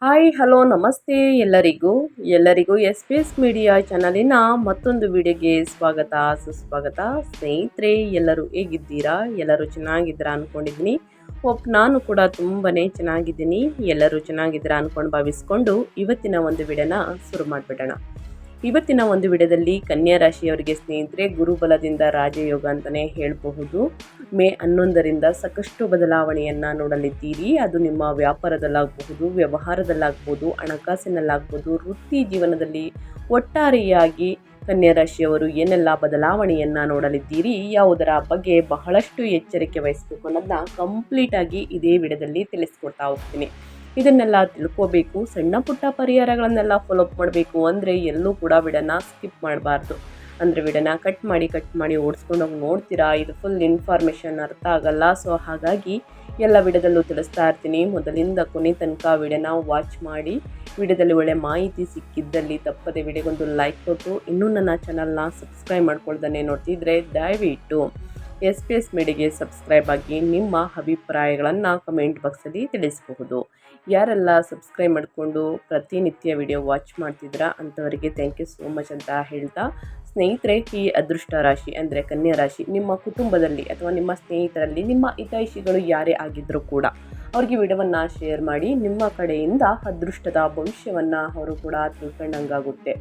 Hi hello ನಮಸ್ತೆ ಎಲ್ಲರಿಗೂ S P S media ಚಾನಲಿನ ಮತ್ತೊಂದು ವಿಡಿಯೋಗೆ ಸ್ವಾಗತ ಸುಸ್ವಾಗತ. ಸ್ನೇಹಿತರೆ, ಎಲ್ಲರೂ ಹೇಗಿದ್ದೀರಾ? ಎಲ್ಲರೂ ಚೆನ್ನಾಗಿದ್ದೀರಾ ಅಂದ್ಕೊಂಡಿದ್ದೀನಿ. ನಾನು ಕೂಡ ತುಂಬಾ ಚೆನ್ನಾಗಿದ್ದೀನಿ. ಎಲ್ಲರೂ ಚೆನ್ನಾಗಿದ್ದೀರಾ ಅಂದ್ಕೊಂಡು ಭಾವಿಸ್ಕೊಂಡು ಇವತ್ತಿನ ಒಂದು ವಿಡಿಯೋನ ಶುರು ಮಾಡಿಬಿಡೋಣ. ಇವತ್ತಿನ ಒಂದು ವಿಡಿಯೋದಲ್ಲಿ ಕನ್ಯಾ ರಾಶಿಯವರಿಗೆ ಸ್ನೇಹಿತರೆ, ಗುರುಬಲದಿಂದ ರಾಜಯೋಗ ಅಂತಲೇ ಹೇಳಬಹುದು. ಮೇ 11ರಿಂದ ಸಾಕಷ್ಟು ಬದಲಾವಣೆಯನ್ನು ನೋಡಲಿದ್ದೀರಿ. ಅದು ನಿಮ್ಮ ವ್ಯಾಪಾರದಲ್ಲಾಗಬಹುದು, ವ್ಯವಹಾರದಲ್ಲಾಗ್ಬೋದು, ಹಣಕಾಸಿನಲ್ಲಾಗ್ಬೋದು, ವೃತ್ತಿ ಜೀವನದಲ್ಲಿ ಒಟ್ಟಾರೆಯಾಗಿ ಕನ್ಯಾ ರಾಶಿಯವರು ಏನೆಲ್ಲ ಬದಲಾವಣೆಯನ್ನು ನೋಡಲಿದ್ದೀರಿ, ಯಾವುದರ ಬಗ್ಗೆ ಬಹಳಷ್ಟು ಎಚ್ಚರಿಕೆ ವಹಿಸಬೇಕು ಅನ್ನೋದನ್ನ ಕಂಪ್ಲೀಟಾಗಿ ಇದೇ ವಿಡಿಯೋದಲ್ಲಿ ತಿಳಿಸ್ಕೊಡ್ತಾ ಹೋಗ್ತೀನಿ. ಇದನ್ನೆಲ್ಲ ತಿಳ್ಕೋಬೇಕು, ಸಣ್ಣ ಪುಟ್ಟ ಪರಿಹಾರಗಳನ್ನೆಲ್ಲ ಫಾಲೋಅಪ್ ಮಾಡಬೇಕು ಅಂದರೆ ಎಲ್ಲೂ ಕೂಡ ವಿಡಿಯೋನ ಸ್ಕಿಪ್ ಮಾಡಬಾರ್ದು. ಅಂದರೆ ವಿಡಿಯೋನ ಕಟ್ ಮಾಡಿ ಓಡಿಸ್ಕೊಂಡು ಹೋಗಿ ನೋಡ್ತೀರಾ, ಇದು ಫುಲ್ ಇನ್ಫಾರ್ಮೇಷನ್ ಅರ್ಥ ಆಗಲ್ಲ. ಸೊ ಹಾಗಾಗಿ ಎಲ್ಲ ವಿಡಿಯೋದಲ್ಲೂ ತಿಳಿಸ್ತಾ ಇರ್ತೀನಿ. ಮೊದಲಿಂದ ಕೊನೆ ತನಕ ವಿಡಿಯೋನ ವಾಚ್ ಮಾಡಿ. ವಿಡಿಯೋದಲ್ಲಿ ಒಳ್ಳೆ ಮಾಹಿತಿ ಸಿಕ್ಕಿದ್ದಲ್ಲಿ ತಪ್ಪದೆ ವಿಡಿಯೋಗೊಂದು ಲೈಕ್ ಕೊಟ್ಟು, ಇನ್ನೂ ನನ್ನ ಚಾನಲ್ನ ಸಬ್ಸ್ಕ್ರೈಬ್ ಮಾಡ್ಕೊಳ್ದೇ ನೋಡ್ತಿದ್ರೆ ದಯವಿಟ್ಟು ಎಸ್ ಪಿ ಎಸ್ ಮೀಡಿಯಾಗೆ ಸಬ್ಸ್ಕ್ರೈಬ್ ಆಗಿ ನಿಮ್ಮ ಅಭಿಪ್ರಾಯಗಳನ್ನು ಕಮೆಂಟ್ ಬಾಕ್ಸಲ್ಲಿ ತಿಳಿಸಬಹುದು. ಯಾರೆಲ್ಲ ಸಬ್ಸ್ಕ್ರೈಬ್ ಮಾಡಿಕೊಂಡು ಪ್ರತಿನಿತ್ಯ ವಿಡಿಯೋ ವಾಚ್ ಮಾಡ್ತಿದ್ದೀರಾ ಅಂಥವರಿಗೆ ಥ್ಯಾಂಕ್ ಯು ಸೋ ಮಚ್ ಅಂತ ಹೇಳ್ತಾ, ಸ್ನೇಹಿತರೆ, ಈ ಅದೃಷ್ಟ ರಾಶಿ ಅಂದರೆ ಕನ್ಯಾ ರಾಶಿ ನಿಮ್ಮ ಕುಟುಂಬದಲ್ಲಿ ಅಥವಾ ನಿಮ್ಮ ಸ್ನೇಹಿತರಲ್ಲಿ ನಿಮ್ಮ ಹಿತೈಷಿಗಳು ಯಾರೇ ಆಗಿದ್ದರೂ ಕೂಡ ಅವ್ರಿಗೆ ವಿಡಿಯೋವನ್ನು ಶೇರ್ ಮಾಡಿ. ನಿಮ್ಮ ಕಡೆಯಿಂದ ಅದೃಷ್ಟದ ಭವಿಷ್ಯವನ್ನು ಅವರು ಕೂಡ ತಿಳ್ಕೊಂಡಂಗಾಗುತ್ತೆ.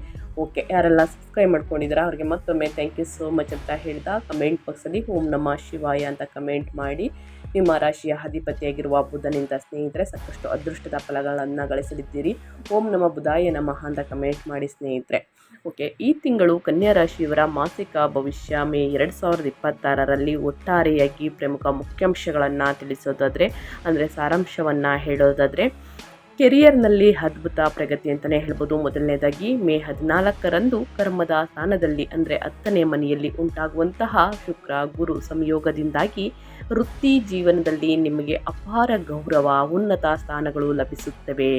ಓಕೆ, ಯಾರೆಲ್ಲ ಸಬ್ಸ್ಕ್ರೈಬ್ ಮಾಡ್ಕೊಂಡಿದ್ದೀರಾ ಅವ್ರಿಗೆ ಮತ್ತೊಮ್ಮೆ ಥ್ಯಾಂಕ್ ಯು ಸೋ ಮಚ್ ಅಂತ ಹೇಳ್ತಾ, ಕಮೆಂಟ್ ಬಾಕ್ಸಲ್ಲಿ ಓಂ ನಮಃ ಶಿವಾಯ ಅಂತ ಕಮೆಂಟ್ ಮಾಡಿ. ನಿಮ್ಮ ರಾಶಿಯ ಅಧಿಪತಿಯಾಗಿರುವ ಬುಧನಿಂದ ಸ್ನೇಹಿತರೆ ಸಾಕಷ್ಟು ಅದೃಷ್ಟದ ಫಲಗಳನ್ನು ಗಳಿಸಲಿದ್ದೀರಿ. ಓಂ ನಮ ಬುಧಾಯ ನಮಃ ಅಂತ ಕಮೆಂಟ್ ಮಾಡಿ ಸ್ನೇಹಿತರೆ. ಓಕೆ, ಈ ತಿಂಗಳು ಕನ್ಯಾ ರಾಶಿಯವರ ಮಾಸಿಕ ಭವಿಷ್ಯ ಮೇ 2026ರಲ್ಲಿ ಒಟ್ಟಾರೆಯಾಗಿ ಪ್ರಮುಖ ಮುಖ್ಯಾಂಶಗಳನ್ನು ತಿಳಿಸೋದಾದರೆ, ಅಂದರೆ ಸಾರಾಂಶವನ್ನು ಹೇಳೋದಾದರೆ, ಕೆರಿಯರ್ನಲ್ಲಿ ಅದ್ಭುತ ಪ್ರಗತಿ ಅಂತಲೇ ಹೇಳ್ಬೋದು. ಮೊದಲನೇದಾಗಿ ಮೇ 14ರಂದು ಕರ್ಮದ ಸ್ಥಾನದಲ್ಲಿ ಅಂದರೆ 10ನೇ ಮನೆಯಲ್ಲಿ ಉಂಟಾಗುವಂತಹ ಶುಕ್ರ ಗುರು ಸಂಯೋಗದಿಂದಾಗಿ ವೃತ್ತಿ ಜೀವನದಲ್ಲಿ ನಿಮಗೆ ಅಪಾರ ಗೌರವ, ಉನ್ನತ ಸ್ಥಾನಗಳು ಲಭಿಸುತ್ತವೆ.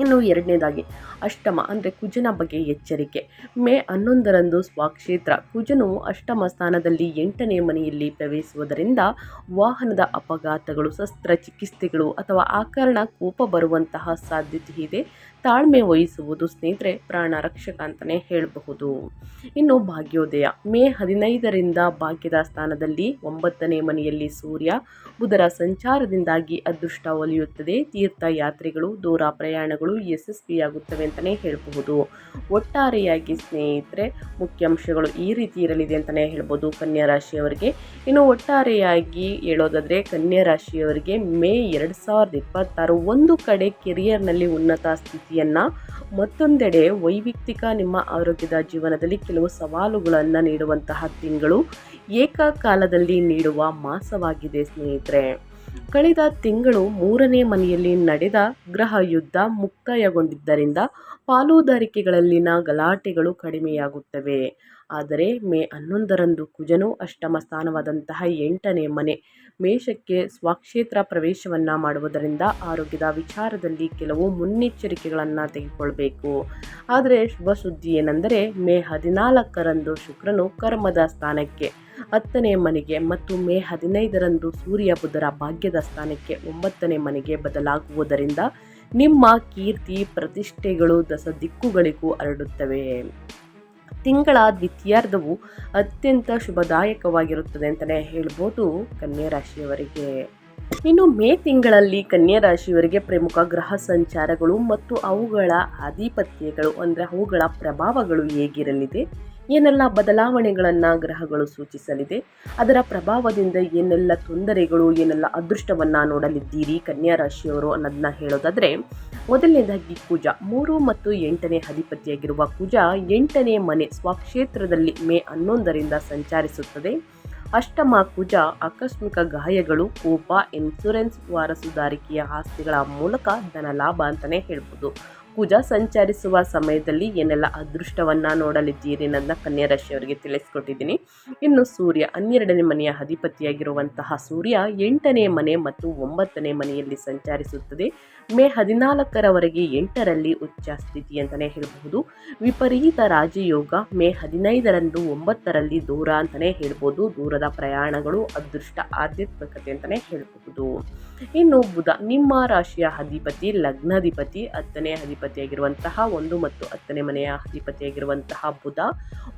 ಇನ್ನು ಎರಡನೇದಾಗಿ ಅಷ್ಟಮ ಅಂದರೆ ಕುಜನ ಬಗ್ಗೆ ಎಚ್ಚರಿಕೆ. ಮೇ 11ರಂದು ಸ್ವಕ್ಷೇತ್ರ ಕುಜನು ಅಷ್ಟಮ ಸ್ಥಾನದಲ್ಲಿ 8ನೇ ಮನೆಯಲ್ಲಿ ಪ್ರವೇಶಿಸುವುದರಿಂದ ವಾಹನದ ಅಪಘಾತಗಳು, ಶಸ್ತ್ರಚಿಕಿತ್ಸೆಗಳು ಅಥವಾ ಆಕರಣ ಕೋಪ ಬರುವಂತಹ ಸಾಧ್ಯತೆ ಇದೆ. ತಾಳ್ಮೆ ವಹಿಸುವುದು ಸ್ನೇಹಿತರೆ ಪ್ರಾಣ ರಕ್ಷಕ ಅಂತಲೇ ಹೇಳಬಹುದು. ಇನ್ನು ಭಾಗ್ಯೋದಯ ಮೇ 15ರಿಂದ ಭಾಗ್ಯದ ಸ್ಥಾನದಲ್ಲಿ 9ನೇ ಮನೆಯಲ್ಲಿ ಸೂರ್ಯ ಬುಧರ ಸಂಚಾರದಿಂದಾಗಿ ಅದೃಷ್ಟ ಒಲಿಯುತ್ತದೆ. ತೀರ್ಥಯಾತ್ರೆಗಳು, ದೂರ ಪ್ರಯಾಣಗಳು ಯಶಸ್ವಿಯಾಗುತ್ತವೆ ಅಂತಲೇ ಹೇಳಬಹುದು. ಒಟ್ಟಾರೆಯಾಗಿ ಸ್ನೇಹಿತರೆ ಮುಖ್ಯಾಂಶಗಳು ಈ ರೀತಿ ಇರಲಿದೆ ಅಂತಲೇ ಹೇಳ್ಬೋದು ಕನ್ಯಾ ರಾಶಿಯವರಿಗೆ. ಇನ್ನು ಒಟ್ಟಾರೆಯಾಗಿ ಹೇಳೋದಾದರೆ ಕನ್ಯಾ ರಾಶಿಯವರಿಗೆ ಮೇ 2026 ಒಂದು ಕಡೆ ಕೆರಿಯರ್ನಲ್ಲಿ ಉನ್ನತ ಸ್ಥಿತಿಯನ್ನು, ಮತ್ತೊಂದೆಡೆ ವೈಯಕ್ತಿಕ ನಿಮ್ಮ ಆರೋಗ್ಯದ ಜೀವನದಲ್ಲಿ ಕೆಲವು ಸವಾಲುಗಳನ್ನು ನೀಡುವಂತಹ ತಿಂಗಳು, ಏಕಕಾಲದಲ್ಲಿ ನೀಡುವ ಮಾಸವಾಗಿದೆ ಸ್ನೇಹಿತರೆ. ಕಳೆದ ತಿಂಗಳು 3ನೇ ಮನೆಯಲ್ಲಿ ನಡೆದ ಗ್ರಹ ಯುದ್ಧ ಮುಕ್ತಾಯಗೊಂಡಿದ್ದರಿಂದ ಪಾಲುದಾರಿಕೆಗಳಲ್ಲಿನ ಗಲಾಟೆಗಳು ಕಡಿಮೆಯಾಗುತ್ತವೆ. ಆದರೆ ಮೇ 11ರಂದು ಕುಜನು ಅಷ್ಟಮ ಸ್ಥಾನವಾದಂತಹ 8ನೇ ಮನೆ ಮೇಷಕ್ಕೆ ಸ್ವಕ್ಷೇತ್ರ ಪ್ರವೇಶವನ್ನು ಮಾಡುವುದರಿಂದ ಆರೋಗ್ಯದ ವಿಚಾರದಲ್ಲಿ ಕೆಲವು ಮುನ್ನೆಚ್ಚರಿಕೆಗಳನ್ನು ತೆಗೆದುಕೊಳ್ಬೇಕು. ಆದರೆ ಶುಭ ಸುದ್ದಿ ಏನೆಂದರೆ ಮೇ 14ರಂದು ಶುಕ್ರನು ಕರ್ಮದ ಸ್ಥಾನಕ್ಕೆ 10ನೇ ಮನೆಗೆ ಮತ್ತು ಮೇ 15ರಂದು ಸೂರ್ಯ ಬುಧರ ಭಾಗ್ಯದ ಸ್ಥಾನಕ್ಕೆ 9ನೇ ಮನೆಗೆ ಬದಲಾಗುವುದರಿಂದ ನಿಮ್ಮ ಕೀರ್ತಿ ಪ್ರತಿಷ್ಠೆಗಳು ದಶ ದಿಕ್ಕುಗಳಿಗೂ ಹರಡುತ್ತವೆ. ತಿಂಗಳ ದ್ವಿತೀಯಾರ್ಧವು ಅತ್ಯಂತ ಶುಭದಾಯಕವಾಗಿರುತ್ತದೆ ಅಂತಲೇ ಹೇಳ್ಬೋದು ಕನ್ಯಾ ರಾಶಿಯವರಿಗೆ. ಇನ್ನು ಮೇ ತಿಂಗಳಲ್ಲಿ ಕನ್ಯಾ ರಾಶಿಯವರಿಗೆ ಪ್ರಮುಖ ಗ್ರಹ ಸಂಚಾರಗಳು ಮತ್ತು ಅವುಗಳ ಆಧಿಪತ್ಯಗಳು ಅಂದರೆ ಅವುಗಳ ಪ್ರಭಾವಗಳು ಹೇಗಿರಲಿದೆ, ಏನೆಲ್ಲ ಬದಲಾವಣೆಗಳನ್ನು ಗ್ರಹಗಳು ಸೂಚಿಸಲಿದೆ, ಅದರ ಪ್ರಭಾವದಿಂದ ಏನೆಲ್ಲ ತೊಂದರೆಗಳು, ಏನೆಲ್ಲ ಅದೃಷ್ಟವನ್ನು ನೋಡಲಿದ್ದೀರಿ ಕನ್ಯಾ ರಾಶಿಯವರು ಅನ್ನೋದನ್ನ ಹೇಳೋದಾದರೆ, ಮೊದಲನೇದಾಗಿ ಕುಜ 3 ಮತ್ತು 8ನೇ ಅಧಿಪತಿಯಾಗಿರುವ ಕುಜ 8ನೇ ಮನೆ ಸ್ವಕ್ಷೇತ್ರದಲ್ಲಿ ಮೇ 11ರಿಂದ ಸಂಚರಿಸುತ್ತದೆ. ಅಷ್ಟಮ ಕುಜ ಆಕಸ್ಮಿಕ ಗಾಯಗಳು, ಕೋಪ, ಇನ್ಶೂರೆನ್ಸ್, ವಾರಸುದಾರಿಕೆಯ ಆಸ್ತಿಗಳ ಮೂಲಕ ಧನ ಲಾಭ ಅಂತಲೇ ಹೇಳ್ಬೋದು. ಕುಜ ಸಂಚರಿಸುವ ಸಮಯದಲ್ಲಿ ಏನೆಲ್ಲ ಅದೃಷ್ಟವನ್ನು ನೋಡಲಿದ್ದೀರಿ ನನ್ನ ಕನ್ಯಾ ರಾಶಿಯವರಿಗೆ ತಿಳಿಸ್ಕೊಟ್ಟಿದ್ದೀನಿ. ಇನ್ನು ಸೂರ್ಯ 12ನೇ ಮನೆಯ ಅಧಿಪತಿಯಾಗಿರುವಂತಹ ಸೂರ್ಯ 8ನೇ ಮನೆ ಮತ್ತು 9ನೇ ಮನೆಯಲ್ಲಿ ಸಂಚರಿಸುತ್ತದೆ. ಮೇ 14ರವರೆಗೆ 8ರಲ್ಲಿ ಉಚ್ಚ ಸ್ಥಿತಿ ಅಂತಲೇ ಹೇಳಬಹುದು. ವಿಪರೀತ ರಾಜಯೋಗ ಮೇ 15ರಂದು 9ರಲ್ಲಿ ದೂರ ಅಂತಲೇ ಹೇಳ್ಬೋದು. ದೂರದ ಪ್ರಯಾಣಗಳು, ಅದೃಷ್ಟ, ಆಧ್ಯಾತ್ಮಿಕತೆ ಅಂತಲೇ ಹೇಳಬಹುದು. ಇನ್ನು ಬುಧ ನಿಮ್ಮ ರಾಶಿಯ ಅಧಿಪತಿ, ಲಗ್ನಾಧಿಪತಿ, 10ನೇ ಅಧಿಪತಿಯಾಗಿರುವಂತಹ 1 ಮತ್ತು 10ನೇ ಮನೆಯ ಅಧಿಪತಿಯಾಗಿರುವಂತಹ ಬುಧ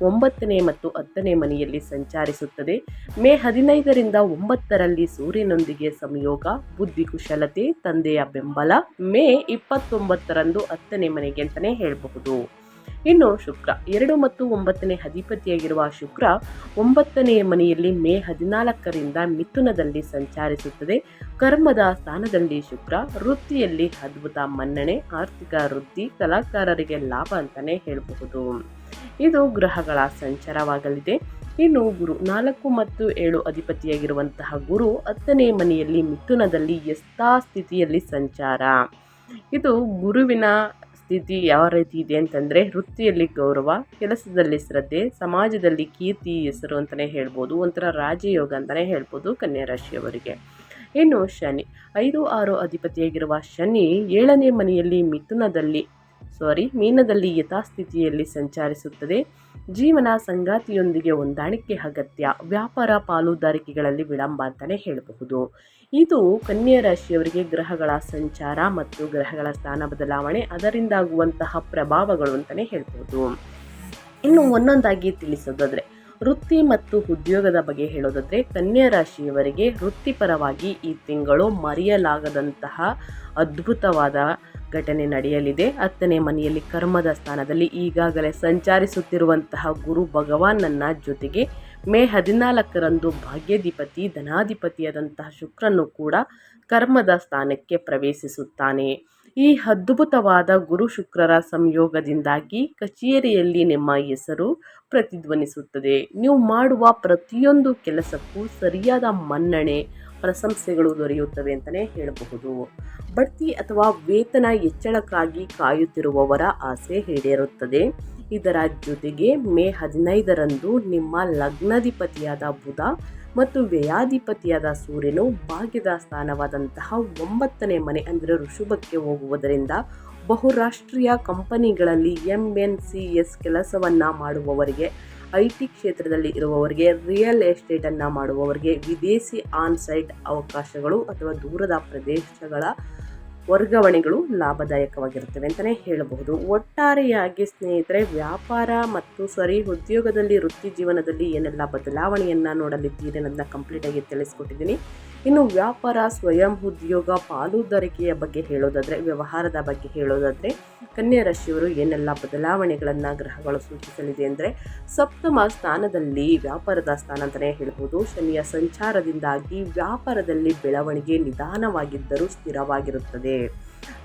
9ನೇ ಮತ್ತು 10ನೇ ಮನೆಯಲ್ಲಿ ಸಂಚರಿಸುತ್ತದೆ. ಮೇ 15ರಿಂದ 9ರಲ್ಲಿ ಸೂರ್ಯನೊಂದಿಗೆ ಸಂಯೋಗ, ಬುದ್ಧಿ ಕುಶಲತೆ, ತಂದೆಯ ಬೆಂಬಲ. ಮೇ 29ರಂದು 10ನೇ ಮನೆಗೆ ಅಂತಲೇ ಹೇಳಬಹುದು. ಇನ್ನು ಶುಕ್ರ 2 ಮತ್ತು 9ನೇ ಅಧಿಪತಿಯಾಗಿರುವ ಶುಕ್ರ 9ನೇ ಮನೆಯಲ್ಲಿ ಮೇ 14ರಿಂದ ಮಿಥುನದಲ್ಲಿ ಸಂಚರಿಸುತ್ತದೆ. ಕರ್ಮದ ಸ್ಥಾನದಲ್ಲಿ ಶುಕ್ರ, ವೃತ್ತಿಯಲ್ಲಿ ಅದ್ಭುತ ಮನ್ನಣೆ, ಆರ್ಥಿಕ ವೃದ್ಧಿ, ಕಲಾಕಾರರಿಗೆ ಲಾಭ ಅಂತಲೇ ಹೇಳಬಹುದು. ಇದು ಗ್ರಹಗಳ ಸಂಚಾರವಾಗಲಿದೆ. ಇನ್ನು ಗುರು 4 ಮತ್ತು 7 ಅಧಿಪತಿಯಾಗಿರುವಂತಹ ಗುರು 10ನೇ ಮನೆಯಲ್ಲಿ ಮಿಥುನದಲ್ಲಿ ಯಥಾಸ್ಥಿತಿಯಲ್ಲಿ ಸಂಚಾರ. ಇದು ಗುರುವಿನ ಸ್ಥಿತಿ ಯಾವ ರೀತಿ ಇದೆ ಅಂತಂದರೆ, ವೃತ್ತಿಯಲ್ಲಿ ಗೌರವ, ಕೆಲಸದಲ್ಲಿ ಶ್ರದ್ಧೆ, ಸಮಾಜದಲ್ಲಿ ಕೀರ್ತಿ, ಹೆಸರು ಅಂತಲೇ ಹೇಳ್ಬೋದು. ಒಂಥರ ರಾಜಯೋಗ ಅಂತಲೇ ಹೇಳ್ಬೋದು ಕನ್ಯಾ ರಾಶಿಯವರಿಗೆ. ಇನ್ನು ಶನಿ 5, 6 ಅಧಿಪತಿಯಾಗಿರುವ ಶನಿ 7ನೇ ಮನೆಯಲ್ಲಿ ಮೀನದಲ್ಲಿ ಯಥಾಸ್ಥಿತಿಯಲ್ಲಿ ಸಂಚರಿಸುತ್ತದೆ. ಜೀವನ ಸಂಗಾತಿಯೊಂದಿಗೆ ಹೊಂದಾಣಿಕೆ ಅಗತ್ಯ, ವ್ಯಾಪಾರ ಪಾಲುದಾರಿಕೆಗಳಲ್ಲಿ ವಿಳಂಬ ಅಂತಲೇ ಹೇಳಬಹುದು. ಇದು ಕನ್ಯಾ ರಾಶಿಯವರಿಗೆ ಗ್ರಹಗಳ ಸಂಚಾರ ಮತ್ತು ಗ್ರಹಗಳ ಸ್ಥಾನ ಬದಲಾವಣೆ, ಅದರಿಂದಾಗುವಂತಹ ಪ್ರಭಾವಗಳು ಅಂತಲೇ ಹೇಳ್ಬೋದು. ಇನ್ನು ಒಂದೊಂದಾಗಿ ತಿಳಿಸೋದಾದರೆ, ವೃತ್ತಿ ಮತ್ತು ಉದ್ಯೋಗದ ಬಗ್ಗೆ ಹೇಳೋದಾದರೆ, ಕನ್ಯಾ ರಾಶಿಯವರಿಗೆ ವೃತ್ತಿಪರವಾಗಿ ಈ ತಿಂಗಳು ಮರೆಯಲಾಗದಂತಹ ಅದ್ಭುತವಾದ ಘಟನೆ ನಡೆಯಲಿದೆ. 10ನೇ ಮನೆಯಲ್ಲಿ ಕರ್ಮದ ಸ್ಥಾನದಲ್ಲಿ ಈಗಾಗಲೇ ಸಂಚರಿಸುತ್ತಿರುವಂತಹ ಗುರು ಭಗವಾನನ ಜೊತೆಗೆ ಮೇ 14ರಂದು ಭಾಗ್ಯಾಧಿಪತಿ, ಧನಾಧಿಪತಿಯಾದಂತಹ ಶುಕ್ರನು ಕೂಡ ಕರ್ಮದ ಸ್ಥಾನಕ್ಕೆ ಪ್ರವೇಶಿಸುತ್ತಾನೆ. ಈ ಅದ್ಭುತವಾದ ಗುರು ಶುಕ್ರರ ಸಂಯೋಗದಿಂದಾಗಿ ಕಚೇರಿಯಲ್ಲಿ ನಿಮ್ಮ ಹೆಸರು ಪ್ರತಿಧ್ವನಿಸುತ್ತದೆ. ನೀವು ಮಾಡುವ ಪ್ರತಿಯೊಂದು ಕೆಲಸಕ್ಕೂ ಸರಿಯಾದ ಮನ್ನಣೆ, ಪ್ರಶಂಸೆಗಳು ದೊರೆಯುತ್ತವೆ ಅಂತಲೇ ಹೇಳಬಹುದು. ಬಡ್ತಿ ಅಥವಾ ವೇತನ ಹೆಚ್ಚಳಕ್ಕಾಗಿ ಕಾಯುತ್ತಿರುವವರ ಆಸೆ ಈಡೇರುತ್ತದೆ. ಇದರ ಜೊತೆಗೆ ಮೇ 15ರಂದು ನಿಮ್ಮ ಲಗ್ನಾಧಿಪತಿಯಾದ ಬುಧ ಮತ್ತು ವ್ಯಯಾಧಿಪತಿಯಾದ ಸೂರ್ಯನು ಭಾಗ್ಯದ ಸ್ಥಾನವಾದಂತಹ 9ನೇ ಮನೆ ಅಂದರೆ ಋಷಭಕ್ಕೆ ಹೋಗುವುದರಿಂದ ಬಹುರಾಷ್ಟ್ರೀಯ ಕಂಪನಿಗಳಲ್ಲಿ MNCs ಕೆಲಸವನ್ನು ಮಾಡುವವರಿಗೆ, IT ಕ್ಷೇತ್ರದಲ್ಲಿ ಇರುವವರಿಗೆ, ರಿಯಲ್ ಎಸ್ಟೇಟನ್ನು ಮಾಡುವವರಿಗೆ, ವಿದೇಶಿ ಆನ್ಸೈಟ್ ಅವಕಾಶಗಳು ಅಥವಾ ದೂರದ ಪ್ರದೇಶಗಳ ವರ್ಗಾವಣೆಗಳು ಲಾಭದಾಯಕವಾಗಿರುತ್ತವೆ ಅಂತಲೇ ಹೇಳಬಹುದು. ಒಟ್ಟಾರೆಯಾಗಿ ಸ್ನೇಹಿತರೆ, ವ್ಯಾಪಾರ ಮತ್ತು ಉದ್ಯೋಗದಲ್ಲಿ, ವೃತ್ತಿ ಜೀವನದಲ್ಲಿ ಏನೆಲ್ಲ ಬದಲಾವಣೆಯನ್ನು ನೋಡಲಿದ್ದೀರಿ ಅನ್ನೋದನ್ನ ಕಂಪ್ಲೀಟಾಗಿ ತಿಳಿಸ್ಕೊಟ್ಟಿದ್ದೀನಿ. ಇನ್ನು ವ್ಯಾಪಾರ, ಸ್ವಯಂ ಉದ್ಯೋಗ, ಪಾಲುದಾರಿಕೆಯ ಬಗ್ಗೆ ಹೇಳೋದಾದರೆ, ವ್ಯವಹಾರದ ಬಗ್ಗೆ ಹೇಳೋದಾದರೆ, ಕನ್ಯಾ ರಾಶಿಯವರು ಏನೆಲ್ಲ ಬದಲಾವಣೆಗಳನ್ನು ಗ್ರಹಗಳು ಸೂಚಿಸಲಿದೆ ಅಂದರೆ, ಸಪ್ತಮ ಸ್ಥಾನದಲ್ಲಿ ವ್ಯಾಪಾರದ ಸ್ಥಾನ ಅಂತಲೇ ಹೇಳ್ಬೋದು. ಶನಿಯ ಸಂಚಾರದಿಂದಾಗಿ ವ್ಯಾಪಾರದಲ್ಲಿ ಬೆಳವಣಿಗೆ ನಿಧಾನವಾಗಿದ್ದರೂ ಸ್ಥಿರವಾಗಿರುತ್ತದೆ.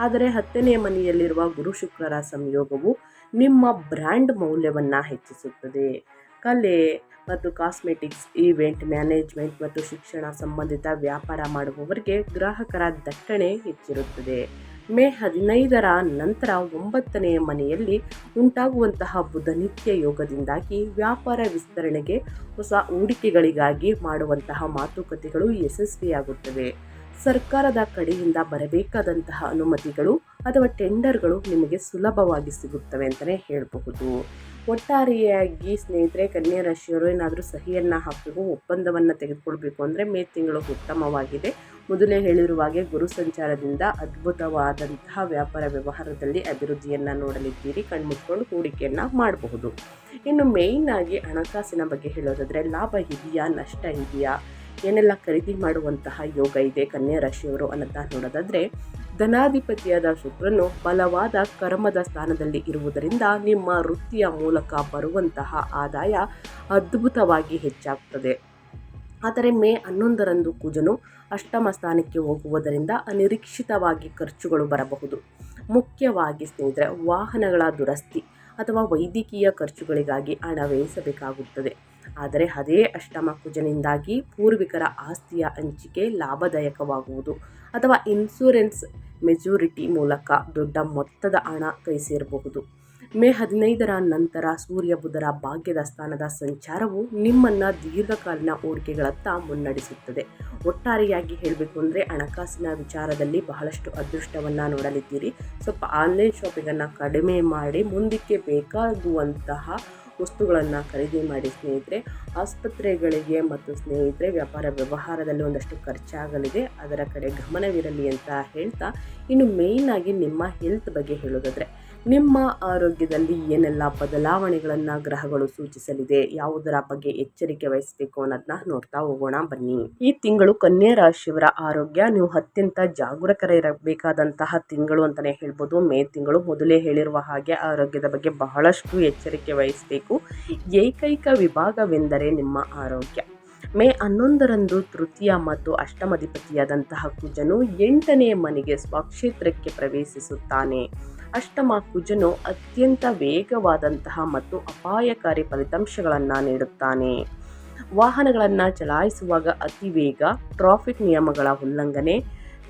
ಆದರೆ 10ನೇ ಮನೆಯಲ್ಲಿರುವ ಗುರು ಶುಕ್ರರ ಸಂಯೋಗವು ನಿಮ್ಮ ಬ್ರ್ಯಾಂಡ್ ಮೌಲ್ಯವನ್ನು ಹೆಚ್ಚಿಸುತ್ತದೆ. ಕಲೆ ಮತ್ತು ಕಾಸ್ಮೆಟಿಕ್ಸ್, ಈವೆಂಟ್ ಮ್ಯಾನೇಜ್ಮೆಂಟ್ ಮತ್ತು ಶಿಕ್ಷಣ ಸಂಬಂಧಿತ ವ್ಯಾಪಾರ ಮಾಡುವವರಿಗೆ ಗ್ರಾಹಕರ ದಟ್ಟಣೆ ಹೆಚ್ಚಿರುತ್ತದೆ. ಮೇ 15ರ ನಂತರ 9ನೇ ಮನೆಯಲ್ಲಿ ಉಂಟಾಗುವಂತಹ ಬುಧನಿತ್ಯ ಯೋಗದಿಂದಾಗಿ ವ್ಯಾಪಾರ ವಿಸ್ತರಣೆಗೆ, ಹೊಸ ಹೂಡಿಕೆಗಳಿಗಾಗಿ ಮಾಡುವಂತಹ ಮಾತುಕತೆಗಳು ಯಶಸ್ವಿಯಾಗುತ್ತವೆ. ಸರ್ಕಾರದ ಕಡೆಯಿಂದ ಬರಬೇಕಾದಂತಹ ಅನುಮತಿಗಳು ಅಥವಾ ಟೆಂಡರ್ಗಳು ನಿಮಗೆ ಸುಲಭವಾಗಿ ಸಿಗುತ್ತವೆ ಅಂತಲೇ ಹೇಳಬಹುದು. ಒಟ್ಟಾರೆಯಾಗಿ ಸ್ನೇಹಿತರೆ, ಕನ್ಯಾ ರಾಶಿಯವರು ಏನಾದರೂ ಸಹಿಯನ್ನು ಹಾಕಬೇಕು, ಒಪ್ಪಂದವನ್ನು ತೆಗೆದುಕೊಳ್ಬೇಕು ಅಂದರೆ ಮೇ ತಿಂಗಳು ಉತ್ತಮವಾಗಿದೆ. ಮೊದಲೇ ಹೇಳಿರುವ ಹಾಗೆ ಗುರು ಸಂಚಾರದಿಂದ ಅದ್ಭುತವಾದಂತಹ ವ್ಯಾಪಾರ ವ್ಯವಹಾರದಲ್ಲಿ ಅಭಿವೃದ್ಧಿಯನ್ನು ನೋಡಲಿದ್ದೀರಿ. ಕಣ್ಮುಚ್ಕೊಂಡು ಹೂಡಿಕೆಯನ್ನು ಮಾಡಬಹುದು. ಇನ್ನು ಮೇಯ್ನ್ ಆಗಿ ಹಣಕಾಸಿನ ಬಗ್ಗೆ ಹೇಳೋದಾದರೆ, ಲಾಭ ಇದೆಯಾ, ನಷ್ಟ ಇದೆಯಾ, ಏನೆಲ್ಲ ಖರೀದಿ ಮಾಡುವಂತಹ ಯೋಗ ಇದೆ ಕನ್ಯಾ ರಾಶಿಯವರು ಅನ್ನೋದನ್ನ ನೋಡೋದಾದರೆ, ಧನಾಧಿಪತಿಯಾದ ಶುಕ್ರನು ಬಲವಾದ ಕರ್ಮದ ಸ್ಥಾನದಲ್ಲಿ ಇರುವುದರಿಂದ ನಿಮ್ಮ ವೃತ್ತಿಯ ಮೂಲಕ ಬರುವಂತಹ ಆದಾಯ ಅದ್ಭುತವಾಗಿ ಹೆಚ್ಚಾಗ್ತದೆ. ಆದರೆ ಮೇ 11ರಂದು ಕುಜನು ಅಷ್ಟಮ ಸ್ಥಾನಕ್ಕೆ ಹೋಗುವುದರಿಂದ ಅನಿರೀಕ್ಷಿತವಾಗಿ ಖರ್ಚುಗಳು ಬರಬಹುದು. ಮುಖ್ಯವಾಗಿ ಸ್ನೇಹಿತರೆ, ವಾಹನಗಳ ದುರಸ್ತಿ ಅಥವಾ ವೈದ್ಯಕೀಯ ಖರ್ಚುಗಳಿಗಾಗಿ ಹಣ ವ್ಯಯಿಸಬೇಕಾಗುತ್ತದೆ. ಆದರೆ ಅದೇ ಅಷ್ಟಮ ಕುಜನಿಂದಾಗಿ ಪೂರ್ವಿಕರ ಆಸ್ತಿಯ ಹಂಚಿಕೆ ಲಾಭದಾಯಕವಾಗುವುದು ಅಥವಾ ಇನ್ಶೂರೆನ್ಸ್ ಮೆಜಾರಿಟಿ ಮೂಲಕ ದೊಡ್ಡ ಮೊತ್ತದ ಹಣ ಕೈ ಸೇರಬಹುದು. ಮೇ 15ರ ನಂತರ ಸೂರ್ಯ ಬುಧರ ಭಾಗ್ಯದ ಸ್ಥಾನದ ಸಂಚಾರವು ನಿಮ್ಮನ್ನು ದೀರ್ಘಕಾಲೀನ ಹೂಡಿಕೆಗಳತ್ತ ಮುನ್ನಡೆಸುತ್ತದೆ. ಒಟ್ಟಾರೆಯಾಗಿ ಹೇಳಬೇಕು ಅಂದರೆ ಹಣಕಾಸಿನ ವಿಚಾರದಲ್ಲಿ ಬಹಳಷ್ಟು ಅದೃಷ್ಟವನ್ನು ನೋಡಲಿದ್ದೀರಿ. ಸ್ವಲ್ಪ ಆನ್ಲೈನ್ ಶಾಪಿಂಗನ್ನು ಕಡಿಮೆ ಮಾಡಿ ಮುಂದಕ್ಕೆ ಬೇಕಾಗುವಂತಹ ವಸ್ತುಗಳನ್ನು ಖರೀದಿ ಮಾಡಿ ಸ್ನೇಹಿತರೆ. ಆಸ್ಪತ್ರೆಗಳಿಗೆ ಮತ್ತು ಸ್ನೇಹಿತರೆ ವ್ಯಾಪಾರ ವ್ಯವಹಾರದಲ್ಲಿ ಒಂದಷ್ಟು ಖರ್ಚಾಗಲಿದೆ, ಅದರ ಕಡೆ ಗಮನವಿರಲಿ ಅಂತ ಹೇಳ್ತಾ, ಇನ್ನು ಮೇಯ್ನಾಗಿ ನಿಮ್ಮ ಹೆಲ್ತ್ ಬಗ್ಗೆ ಹೇಳೋದಾದರೆ ನಿಮ್ಮ ಆರೋಗ್ಯದಲ್ಲಿ ಏನೆಲ್ಲ ಬದಲಾವಣೆಗಳನ್ನು ಗ್ರಹಗಳು ಸೂಚಿಸಲಿದೆ, ಯಾವುದರ ಬಗ್ಗೆ ಎಚ್ಚರಿಕೆ ವಹಿಸಬೇಕು ಅನ್ನೋದನ್ನ ನೋಡ್ತಾ ಹೋಗೋಣ ಬನ್ನಿ. ಈ ತಿಂಗಳು ಕನ್ಯಾ ರಾಶಿಯವರ ಆರೋಗ್ಯ ನೀವು ಅತ್ಯಂತ ಜಾಗರೂಕರಿರಬೇಕಾದಂತಹ ತಿಂಗಳು ಅಂತಲೇ ಹೇಳ್ಬೋದು. ಮೇ ತಿಂಗಳು ಮೊದಲೇ ಹೇಳಿರುವ ಹಾಗೆ ಆರೋಗ್ಯದ ಬಗ್ಗೆ ಬಹಳಷ್ಟು ಎಚ್ಚರಿಕೆ ವಹಿಸಬೇಕು. ಏಕೈಕ ವಿಭಾಗವೆಂದರೆ ನಿಮ್ಮ ಆರೋಗ್ಯ. ಮೇ 11ರಂದು ತೃತೀಯ ಮತ್ತು ಅಷ್ಟಮಾಧಿಪತಿಯಾದಂತಹ ಕುಜನು 8ನೇ ಮನೆಗೆ ಸ್ವಕ್ಷೇತ್ರಕ್ಕೆ ಪ್ರವೇಶಿಸುತ್ತಾನೆ. ಅಷ್ಟಮ ಕುಜನು ಅತ್ಯಂತ ವೇಗವಾದಂತಹ ಮತ್ತು ಅಪಾಯಕಾರಿ ಫಲಿತಾಂಶಗಳನ್ನು ನೀಡುತ್ತಾನೆ. ವಾಹನಗಳನ್ನು ಚಲಾಯಿಸುವಾಗ ಅತಿ ವೇಗ, ಟ್ರಾಫಿಕ್ ನಿಯಮಗಳ ಉಲ್ಲಂಘನೆ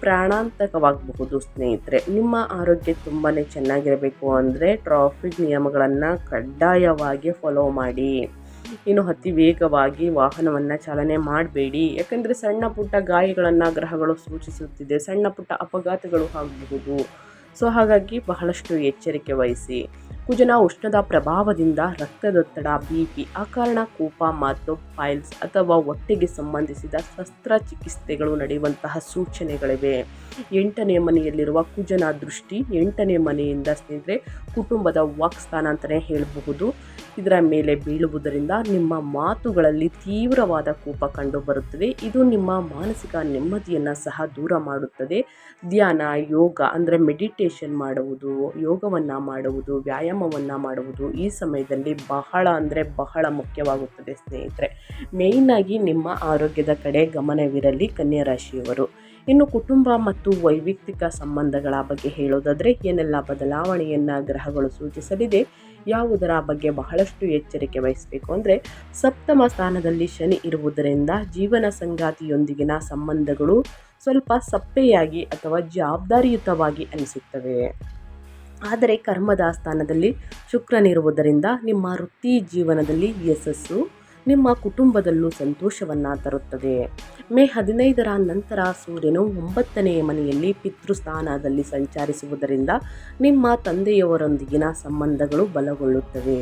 ಪ್ರಾಣಾಂತಕವಾಗಬಹುದು. ಸ್ನೇಹಿತರೆ, ನಿಮ್ಮ ಆರೋಗ್ಯ ತುಂಬಾ ಚೆನ್ನಾಗಿರಬೇಕು ಅಂದರೆ ಟ್ರಾಫಿಕ್ ನಿಯಮಗಳನ್ನು ಕಡ್ಡಾಯವಾಗಿ ಫಾಲೋ ಮಾಡಿ. ಇನ್ನು ಅತಿ ವೇಗವಾಗಿ ವಾಹನವನ್ನು ಚಾಲನೆ ಮಾಡಬೇಡಿ, ಯಾಕಂದರೆ ಸಣ್ಣ ಪುಟ್ಟ ಗಾಯಗಳನ್ನು ಗ್ರಹಗಳು ಸೂಚಿಸುತ್ತಿದೆ, ಸಣ್ಣ ಪುಟ್ಟ ಅಪಘಾತಗಳು ಆಗಬಹುದು. ಸೊ ಹಾಗಾಗಿ ಬಹಳಷ್ಟು ಎಚ್ಚರಿಕೆ ವಹಿಸಿ. ಕುಜನ ಉಷ್ಣದ ಪ್ರಭಾವದಿಂದ ರಕ್ತದೊತ್ತಡ, BP, ಅಕಾರಣ ಕೋಪ ಮತ್ತು ಫೈಲ್ಸ್ ಅಥವಾ ಹೊಟ್ಟೆಗೆ ಸಂಬಂಧಿಸಿದ ಶಸ್ತ್ರಚಿಕಿತ್ಸೆಗಳು ನಡೆಯುವಂತಹ ಸೂಚನೆಗಳಿವೆ. 8ನೇ ಮನೆಯಲ್ಲಿರುವ ಕುಜನ ದೃಷ್ಟಿ 8ನೇ ಮನೆಯಿಂದ ಸ್ನೇಹಿತರೆ ಕುಟುಂಬದ ವಾಕ್ಸ್ಥಾನ ಅಂತಲೇ ಹೇಳಬಹುದು, ಇದರ ಮೇಲೆ ಬೀಳುವುದರಿಂದ ನಿಮ್ಮ ಮಾತುಗಳಲ್ಲಿ ತೀವ್ರವಾದ ಕೋಪ ಕಂಡು ಬರುತ್ತದೆ. ಇದು ನಿಮ್ಮ ಮಾನಸಿಕ ನೆಮ್ಮದಿಯನ್ನು ಸಹ ದೂರ ಮಾಡುತ್ತದೆ. ಧ್ಯಾನ, ಯೋಗ ಅಂದರೆ ಮೆಡಿಟೇಷನ್ ಮಾಡುವುದು, ಯೋಗವನ್ನು ಮಾಡುವುದು, ವ್ಯಾಯಾಮವನ್ನು ಮಾಡುವುದು ಈ ಸಮಯದಲ್ಲಿ ಬಹಳ ಮುಖ್ಯವಾಗುತ್ತದೆ ಸ್ನೇಹಿತರೆ. ಮೇಯ್ನಾಗಿ ನಿಮ್ಮ ಆರೋಗ್ಯದ ಕಡೆ ಗಮನವಿರಲಿ ಕನ್ಯಾ ರಾಶಿಯವರು. ಇನ್ನು ಕುಟುಂಬ ಮತ್ತು ವೈಯಕ್ತಿಕ ಸಂಬಂಧಗಳ ಬಗ್ಗೆ ಹೇಳೋದಾದರೆ ಏನೆಲ್ಲ ಬದಲಾವಣೆಯನ್ನು ಗ್ರಹಗಳು ಸೂಚಿಸಲಿದೆ, ಯಾವುದರ ಬಗ್ಗೆ ಬಹಳಷ್ಟು ಎಚ್ಚರಿಕೆ ವಹಿಸಬೇಕು ಅಂದರೆ, ಸಪ್ತಮ ಸ್ಥಾನದಲ್ಲಿ ಶನಿ ಇರುವುದರಿಂದ ಜೀವನ ಸಂಗಾತಿಯೊಂದಿಗಿನ ಸಂಬಂಧಗಳು ಸ್ವಲ್ಪ ಸಪ್ಪೆಯಾಗಿ ಅಥವಾ ಜವಾಬ್ದಾರಿಯುತವಾಗಿ ಅನಿಸುತ್ತವೆ. ಆದರೆ ಕರ್ಮದ ಸ್ಥಾನದಲ್ಲಿ ಶುಕ್ರನಿರುವುದರಿಂದ ನಿಮ್ಮ ವೃತ್ತಿ ಜೀವನದಲ್ಲಿ ಯಶಸ್ಸು, ನಿಮ್ಮ ಕುಟುಂಬದಲ್ಲೂ ಸಂತೋಷವನ್ನು ತರುತ್ತದೆ. ಮೇ 15ರ ನಂತರ ಸೂರ್ಯನು 9ನೇ ಮನೆಯಲ್ಲಿ ಪಿತೃಸ್ಥಾನದಲ್ಲಿ ಸಂಚರಿಸುವುದರಿಂದ ನಿಮ್ಮ ತಂದೆಯವರೊಂದಿಗಿನ ಸಂಬಂಧಗಳು ಬಲಗೊಳ್ಳುತ್ತವೆ.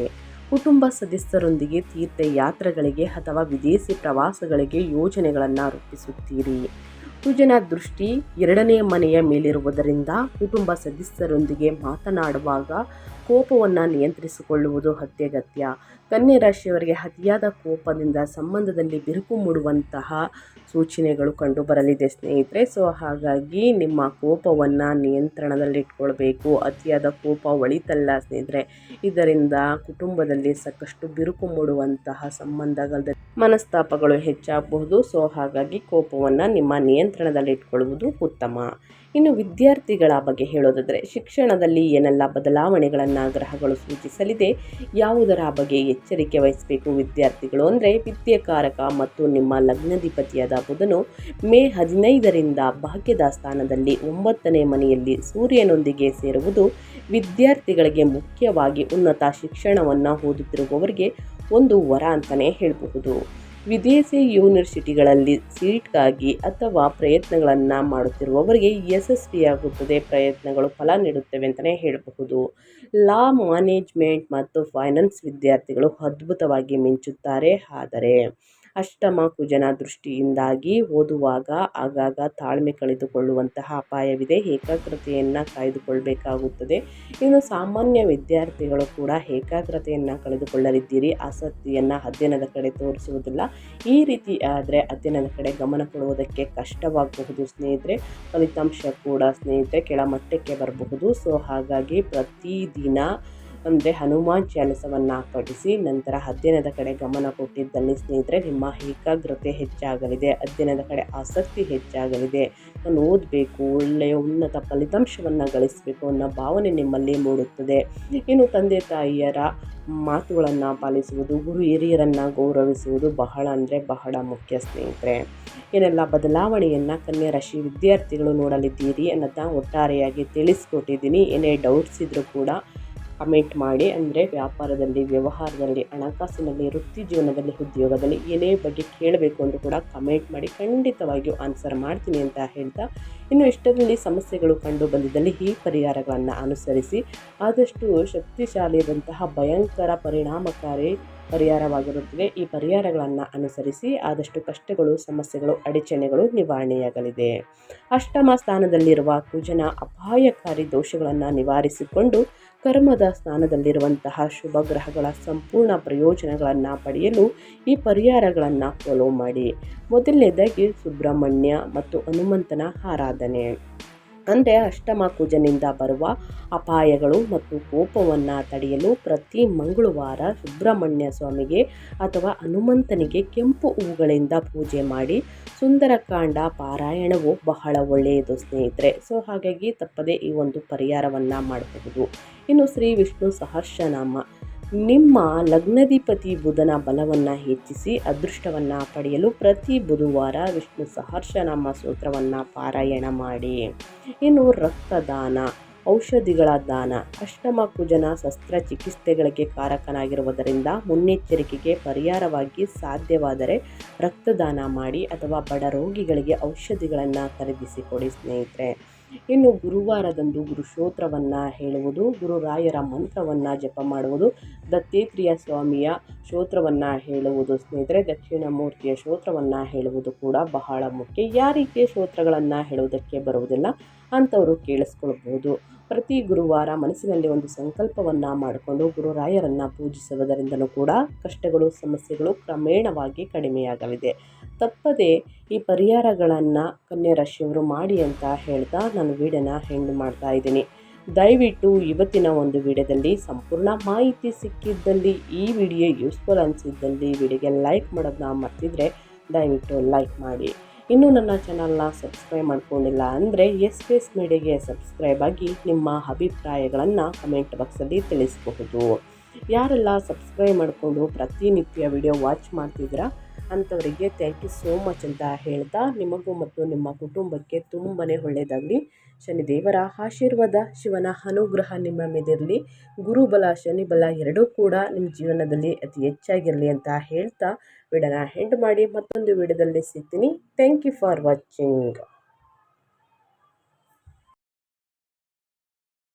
ಕುಟುಂಬ ಸದಸ್ಯರೊಂದಿಗೆ ತೀರ್ಥಯಾತ್ರೆಗಳಿಗೆ ಅಥವಾ ವಿದೇಶಿ ಪ್ರವಾಸಗಳಿಗೆ ಯೋಜನೆಗಳನ್ನು ರೂಪಿಸುತ್ತೀರಿ. ಕುಜನ ದೃಷ್ಟಿ 2ನೇ ಮನೆಯ ಮೇಲಿರುವುದರಿಂದ ಕುಟುಂಬ ಸದಸ್ಯರೊಂದಿಗೆ ಮಾತನಾಡುವಾಗ ಕೋಪವನ್ನು ನಿಯಂತ್ರಿಸಿಕೊಳ್ಳುವುದು ಅತ್ಯಗತ್ಯ. ಕನ್ಯಾ ರಾಶಿಯವರಿಗೆ ಅತಿಯಾದ ಕೋಪದಿಂದ ಸಂಬಂಧದಲ್ಲಿ ಬಿರುಕು ಮೂಡುವಂತಹ ಸೂಚನೆಗಳು ಕಂಡುಬರಲಿದೆ ಸ್ನೇಹಿತರೆ. ಸೊ ಹಾಗಾಗಿ ನಿಮ್ಮ ಕೋಪವನ್ನು ನಿಯಂತ್ರಣದಲ್ಲಿಟ್ಕೊಳ್ಬೇಕು. ಅತಿಯಾದ ಕೋಪ ಒಳಿತಲ್ಲ ಸ್ನೇಹಿತರೆ, ಇದರಿಂದ ಕುಟುಂಬದಲ್ಲಿ ಸಾಕಷ್ಟು ಬಿರುಕು ಮೂಡುವಂತಹ ಸಂಬಂಧಗಳ ಮನಸ್ತಾಪಗಳು ಹೆಚ್ಚಾಗಬಹುದು. ಸೊ ಹಾಗಾಗಿ ಕೋಪವನ್ನು ನಿಮ್ಮ ನಿಯಂತ್ರಣದಲ್ಲಿಟ್ಕೊಳ್ಳುವುದು ಉತ್ತಮ. ಇನ್ನು ವಿದ್ಯಾರ್ಥಿಗಳ ಬಗ್ಗೆ ಹೇಳೋದಾದರೆ ಶಿಕ್ಷಣದಲ್ಲಿ ಏನೆಲ್ಲ ಬದಲಾವಣೆಗಳನ್ನು ಗ್ರಹಗಳು ಸೂಚಿಸಲಿದೆ, ಯಾವುದರ ಬಗ್ಗೆ ಎಚ್ಚರಿಕೆ ವಹಿಸಬೇಕು ವಿದ್ಯಾರ್ಥಿಗಳು ಅಂದರೆ, ವಿದ್ಯಾಕಾರಕ ಮತ್ತು ನಿಮ್ಮ ಲಗ್ನಾಧಿಪತಿಯಾದ ಬುಧನು ಮೇ 15ರಿಂದ ಭಾಗ್ಯದ ಸ್ಥಾನದಲ್ಲಿ 9ನೇ ಮನೆಯಲ್ಲಿ ಸೂರ್ಯನೊಂದಿಗೆ ಸೇರುವುದು ವಿದ್ಯಾರ್ಥಿಗಳಿಗೆ, ಮುಖ್ಯವಾಗಿ ಉನ್ನತ ಶಿಕ್ಷಣವನ್ನು ಓದುತ್ತಿರುವವರಿಗೆ ಒಂದು ವರ ಅಂತಲೇ ಹೇಳಬಹುದು. ವಿದೇಶಿ ಯೂನಿವರ್ಸಿಟಿಗಳಲ್ಲಿ ಸೀಟ್ಗಾಗಿ ಅಥವಾ ಪ್ರಯತ್ನಗಳನ್ನು ಮಾಡುತ್ತಿರುವವರಿಗೆ ಯಶಸ್ವಿಯಾಗುತ್ತದೆ, ಪ್ರಯತ್ನಗಳು ಫಲ ನೀಡುತ್ತವೆ ಅಂತಲೇ ಹೇಳಬಹುದು. ಲಾ, ಮ್ಯಾನೇಜ್ಮೆಂಟ್ ಮತ್ತು ಫೈನಾನ್ಸ್ ವಿದ್ಯಾರ್ಥಿಗಳು ಅದ್ಭುತವಾಗಿ ಮಿಂಚುತ್ತಾರೆ. ಆದರೆ ಅಷ್ಟಮ ಕುಜನ ದೃಷ್ಟಿಯಿಂದಾಗಿ ಓದುವಾಗ ಆಗಾಗ ತಾಳ್ಮೆ ಕಳೆದುಕೊಳ್ಳುವಂತಹ ಅಪಾಯವಿದೆ, ಏಕಾಗ್ರತೆಯನ್ನು ಕಾಯ್ದುಕೊಳ್ಳಬೇಕಾಗುತ್ತದೆ. ಇನ್ನು ಸಾಮಾನ್ಯ ವಿದ್ಯಾರ್ಥಿಗಳು ಕೂಡ ಏಕಾಗ್ರತೆಯನ್ನು ಕಳೆದುಕೊಳ್ಳಲಿದ್ದೀರಿ, ಆಸಕ್ತಿಯನ್ನು ಅಧ್ಯಯನದ ಕಡೆ ತೋರಿಸುವುದಿಲ್ಲ. ಈ ರೀತಿ ಆದರೆ ಅಧ್ಯಯನದ ಕಡೆ ಗಮನ ಕೊಡುವುದಕ್ಕೆ ಕಷ್ಟವಾಗಬಹುದು ಸ್ನೇಹಿತರೆ. ಫಲಿತಾಂಶ ಕೂಡ ಸ್ನೇಹಿತರೆ ಕೆಳಮಟ್ಟಕ್ಕೆ ಬರಬಹುದು. ಸೊ ಹಾಗಾಗಿ ಪ್ರತಿದಿನ ಅಂದರೆ ಹನುಮಾನ್ ಚಾಲಿಸವನ್ನು ಪಠಿಸಿ ನಂತರ ಅಧ್ಯಯನದ ಕಡೆ ಗಮನ ಕೊಟ್ಟಿದ್ದಲ್ಲಿ ಸ್ನೇಹಿತರೆ ನಿಮ್ಮ ಏಕಾಗ್ರತೆ ಹೆಚ್ಚಾಗಲಿದೆ, ಅಧ್ಯಯನದ ಕಡೆ ಆಸಕ್ತಿ ಹೆಚ್ಚಾಗಲಿದೆ. ನಾನು ಓದಬೇಕು, ಒಳ್ಳೆಯ ಉನ್ನತ ಫಲಿತಾಂಶವನ್ನು ಗಳಿಸಬೇಕು ಅನ್ನೋ ಭಾವನೆ ನಿಮ್ಮಲ್ಲಿ ಮೂಡುತ್ತದೆ. ಇನ್ನು ತಂದೆ ತಾಯಿಯರ ಮಾತುಗಳನ್ನು ಪಾಲಿಸುವುದು, ಗುರು ಹಿರಿಯರನ್ನು ಗೌರವಿಸುವುದು ಬಹಳ ಅಂದರೆ ಬಹಳ ಮುಖ್ಯ ಸ್ನೇಹಿತರೆ. ಏನೆಲ್ಲ ಬದಲಾವಣೆಯನ್ನು ಕನ್ಯಾ ರಾಶಿ ವಿದ್ಯಾರ್ಥಿಗಳು ನೋಡಲಿದ್ದೀರಿ ಅನ್ನೋದನ್ನ ಒಟ್ಟಾರೆಯಾಗಿ ತಿಳಿಸ್ಕೊಟ್ಟಿದ್ದೀನಿ. ಏನೇ ಡೌಟ್ಸ್ ಇದ್ದರೂ ಕೂಡ ಕಮೆಂಟ್ ಮಾಡಿ. ಅಂದರೆ ವ್ಯಾಪಾರದಲ್ಲಿ, ವ್ಯವಹಾರದಲ್ಲಿ, ಹಣಕಾಸಿನಲ್ಲಿ, ವೃತ್ತಿ ಜೀವನದಲ್ಲಿ, ಉದ್ಯೋಗದಲ್ಲಿ ಏನೇ ಬಗ್ಗೆ ಕೇಳಬೇಕು ಅಂದರೂ ಕೂಡ ಕಮೆಂಟ್ ಮಾಡಿ, ಖಂಡಿತವಾಗಿಯೂ ಆನ್ಸರ್ ಮಾಡ್ತೀನಿ ಅಂತ ಹೇಳ್ತಾ, ಇನ್ನು ಇಷ್ಟರಲ್ಲಿ ಸಮಸ್ಯೆಗಳು ಕಂಡು ಬಂದಿದ್ದಲ್ಲಿ ಈ ಪರಿಹಾರಗಳನ್ನು ಅನುಸರಿಸಿ ಆದಷ್ಟು ಶಕ್ತಿಶಾಲಿಯಾದಂತಹ ಭಯಂಕರ ಪರಿಣಾಮಕಾರಿ ಪರಿಹಾರವಾಗಿರುತ್ತದೆ. ಈ ಪರಿಹಾರಗಳನ್ನು ಅನುಸರಿಸಿ ಆದಷ್ಟು ಕಷ್ಟಗಳು, ಸಮಸ್ಯೆಗಳು, ಅಡಚಣೆಗಳು ನಿವಾರಣೆಯಾಗಲಿದೆ. ಅಷ್ಟಮ ಸ್ಥಾನದಲ್ಲಿರುವ ಕುಜನ ಅಪಾಯಕಾರಿ ದೋಷಗಳನ್ನು ನಿವಾರಿಸಿಕೊಂಡು ಕರ್ಮದ ಸ್ಥಾನದಲ್ಲಿರುವಂತಹ ಶುಭ ಗ್ರಹಗಳ ಸಂಪೂರ್ಣ ಪ್ರಯೋಜನಗಳನ್ನು ಪಡೆಯಲು ಈ ಪರಿಹಾರಗಳನ್ನು ಫಾಲೋ ಮಾಡಿ. ಮೊದಲನೇದಾಗಿ ಸುಬ್ರಹ್ಮಣ್ಯ ಮತ್ತು ಹನುಮಂತನ ಆರಾಧನೆ. ಅಂದರೆ ಅಷ್ಟಮ ಕುಜನಿಂದ ಬರುವ ಅಪಾಯಗಳು ಮತ್ತು ಕೋಪವನ್ನು ತಡೆಯಲು ಪ್ರತಿ ಮಂಗಳವಾರ ಸುಬ್ರಹ್ಮಣ್ಯ ಸ್ವಾಮಿಗೆ ಅಥವಾ ಹನುಮಂತನಿಗೆ ಕೆಂಪು ಹೂಗಳಿಂದ ಪೂಜೆ ಮಾಡಿ ಸುಂದರಕಾಂಡ ಪಾರಾಯಣವು ಬಹಳ ಒಳ್ಳೆಯದು ಸ್ನೇಹಿತರೆ. ಸೊ ಹಾಗಾಗಿ ತಪ್ಪದೆ ಈ ಒಂದು ಪರಿಹಾರವನ್ನು ಮಾಡಬಹುದು. ಇನ್ನು ಶ್ರೀ ವಿಷ್ಣು ಸಹಸ್ರನಾಮ. ನಿಮ್ಮ ಲಗ್ನಾಧಿಪತಿ ಬುಧನ ಬಲವನ್ನು ಹೆಚ್ಚಿಸಿ ಅದೃಷ್ಟವನ್ನು ಪಡೆಯಲು ಪ್ರತಿ ಬುಧವಾರ ವಿಷ್ಣು ಸಹಸ್ರನಾಮ ಸ್ತೋತ್ರವನ್ನು ಪಾರಾಯಣ ಮಾಡಿ. ಇನ್ನು ರಕ್ತದಾನ, ಔಷಧಿಗಳ ದಾನ. ಅಷ್ಟಮ ಕುಜನ ಶಸ್ತ್ರಚಿಕಿತ್ಸೆಗಳಿಗೆ ಕಾರಕನಾಗಿರುವುದರಿಂದ ಮುನ್ನೆಚ್ಚರಿಕೆಗೆ ಪರಿಹಾರವಾಗಿ ಸಾಧ್ಯವಾದರೆ ರಕ್ತದಾನ ಮಾಡಿ ಅಥವಾ ಬಡ ರೋಗಿಗಳಿಗೆ ಔಷಧಿಗಳನ್ನು ಖರೀದಿಸಿಕೊಡಿ ಸ್ನೇಹಿತರೆ. ಇನ್ನು ಗುರುವಾರದಂದು ಗುರು ಸ್ತೋತ್ರವನ್ನು ಹೇಳುವುದು, ಗುರುರಾಯರ ಮಂತ್ರವನ್ನು ಜಪ ಮಾಡುವುದು, ದತ್ತಾತ್ರೇಯ ಸ್ವಾಮಿಯ ಸ್ತೋತ್ರವನ್ನು ಹೇಳುವುದು ಸ್ನೇಹಿತರೆ, ದಕ್ಷಿಣಾಮೂರ್ತಿಯ ಸ್ತೋತ್ರವನ್ನು ಹೇಳುವುದು ಕೂಡ ಬಹಳ ಮುಖ್ಯ. ಯಾರಿಗೆ ಸ್ತೋತ್ರಗಳನ್ನು ಹೇಳುವುದಕ್ಕೆ ಬರುವುದಿಲ್ಲ ಅಂಥವರು ಕೇಳಿಸ್ಕೊಳ್ಬೋದು. ಪ್ರತಿ ಗುರುವಾರ ಮನಸ್ಸಿನಲ್ಲಿ ಒಂದು ಸಂಕಲ್ಪವನ್ನು ಮಾಡಿಕೊಂಡು ಗುರುರಾಯರನ್ನು ಪೂಜಿಸುವುದರಿಂದಲೂ ಕೂಡ ಕಷ್ಟಗಳು, ಸಮಸ್ಯೆಗಳು ಕ್ರಮೇಣವಾಗಿ ಕಡಿಮೆಯಾಗಲಿದೆ. ತಪ್ಪದೆ ಈ ಪರಿಹಾರಗಳನ್ನು ಕನ್ಯಾ ರಾಶಿಯವರು ಮಾಡಿ ಅಂತ ಹೇಳ್ತಾ ನಾನು ವಿಡಿಯೋನ ಎಂಡ್ ಮಾಡ್ತಾ ಇದ್ದೀನಿ. ದಯವಿಟ್ಟು ಇವತ್ತಿನ ಒಂದು ವಿಡಿಯೋದಲ್ಲಿ ಸಂಪೂರ್ಣ ಮಾಹಿತಿ ಸಿಕ್ಕಿದ್ದಲ್ಲಿ, ಈ ವಿಡಿಯೋ ಯೂಸ್ಫುಲ್ ಅನಿಸಿದ್ದಲ್ಲಿ ವಿಡಿಯೋಗೆ ಲೈಕ್ ಮಾಡೋದನ್ನ ಮರ್ತಿದ್ರೆ ದಯವಿಟ್ಟು ಲೈಕ್ ಮಾಡಿ. ಇನ್ನೂ ನನ್ನ ಚಾನಲ್ನ ಸಬ್ಸ್ಕ್ರೈಬ್ ಮಾಡ್ಕೊಂಡಿಲ್ಲ ಅಂದರೆ ಎಸ್ ಮೀಡಿಯಾಗೆ ಸಬ್ಸ್ಕ್ರೈಬ್ ಆಗಿ ನಿಮ್ಮ ಅಭಿಪ್ರಾಯಗಳನ್ನು ಕಮೆಂಟ್ ಬಾಕ್ಸಲ್ಲಿ ತಿಳಿಸಬಹುದು. ಯಾರೆಲ್ಲ ಸಬ್ಸ್ಕ್ರೈಬ್ ಮಾಡಿಕೊಂಡು ಪ್ರತಿನಿತ್ಯ ವಿಡಿಯೋ ವಾಚ್ ಮಾಡ್ತಿದ್ದೀರಾ ಅಂಥವರಿಗೆ ಥ್ಯಾಂಕ್ ಯು ಸೋ ಮಚ್ ಅಂತ ಹೇಳ್ತಾ, ನಿಮಗೂ ಮತ್ತು ನಿಮ್ಮ ಕುಟುಂಬಕ್ಕೆ ತುಂಬಾ ಒಳ್ಳೆಯದಾಗಲಿ. ಶನಿದೇವರ ಆಶೀರ್ವಾದ, ಶಿವನ ಅನುಗ್ರಹ ನಿಮ್ಮ ಮೇಲಿರಲಿ. ಗುರುಬಲ, ಶನಿಬಲ ಎರಡೂ ಕೂಡ ನಿಮ್ಮ ಜೀವನದಲ್ಲಿ ಅತಿ ಹೆಚ್ಚಾಗಿರಲಿ ಅಂತ ಹೇಳ್ತಾ ವಿಡಿಯೋನ ಎಂಡ್ ಮಾಡಿ ಮತ್ತೊಂದು ವಿಡಿಯೋದಲ್ಲಿ ಸಿಗ್ತೀನಿ. Thank you for watching.